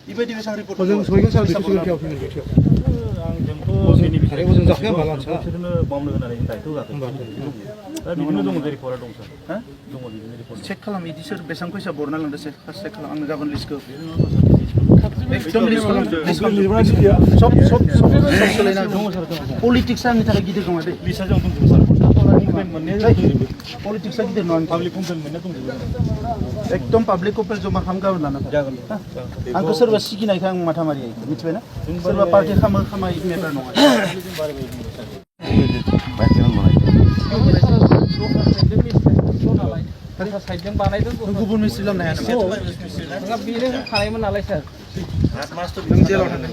이번에 회사 리포트. 보증 소유경 사람 지금 기업 있는 거죠. आंजोंथ' बेनि बिसय बोजों जाखाया माला आदसा बिसोरनो मावनो होनानै दायथ' होआखै दा बिदिनो दङ जे रिपर्टआ दं सार हा दङ बिदिनो रिपर्ट चेक खालाम इदि सोर बेसेबां फैसा बरना लांदो चेक खालाम आंनो गाबोन लिस्टखौ एकदम लिस्ट खालाम सब सोलायना पलिटिक्सआ आंनि थाखाय गिदिर नङा दै लिस्टआ जों दंजोबो सार कमप्लेन मोननाया पलिटिक्सआ गिदिर नङा पाब्लिक कमप्लेन मोननाया दंजोबो एकदम पाब्लिक कमप्लेन जमा खालाम गाबोन लाना फै जागोन आंखौ सोरबा सिगिनायखौ आं माथा मारि मिथिबायना सोरबा पार्टि खामो खामाय मेटार नङा गुबुन मिस्ट्रि लामनो हाया नामा बेनो थानायमोन नालाय सार नों जेलाव थांगोन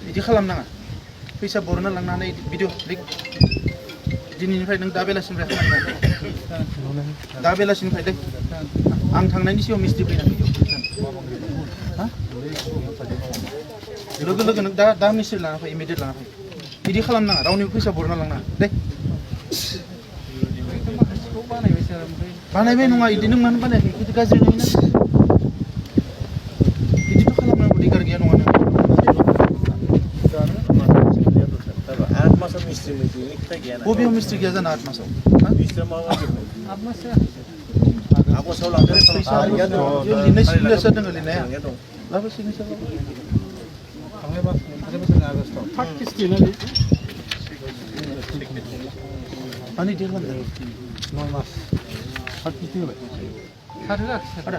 बिदि खालामनाङा फैसा बरना लांनानै भिडिअ क्लिक दिनैनिफ्राय नों दा बेलासिनिफ्राय खालामनांगौ दा बेलासिनिफ्राय दे आं थांनायनि सिगां मिस्ट्रि फैनांगौ लोगो लोगो नों दा मिस्ट्रि लाना फै इमिडियेट लाना फै बिदि खालामनाङा रावनिबो फैसा बरना लांनाङा दे बानायबाय नङा इदि नों मानो बानायाखै बिदि गाज्रि नङा बिदिथ' खालामनांगौ अधिकार गैया नङा नों 8 मासाव मिस्ट्रि मोनजोबनाय खोथा गैया ना बबेयाव मिस्ट्रि गैया जानो 8 मासाव मिस्ट्रिया मा आगस्टआव लांदों फैसा लिरनाय सिगनेसार दङ लिरनाया लाबो सिगनेसार मानि देर खालामदों 9 मास सार होआखै सार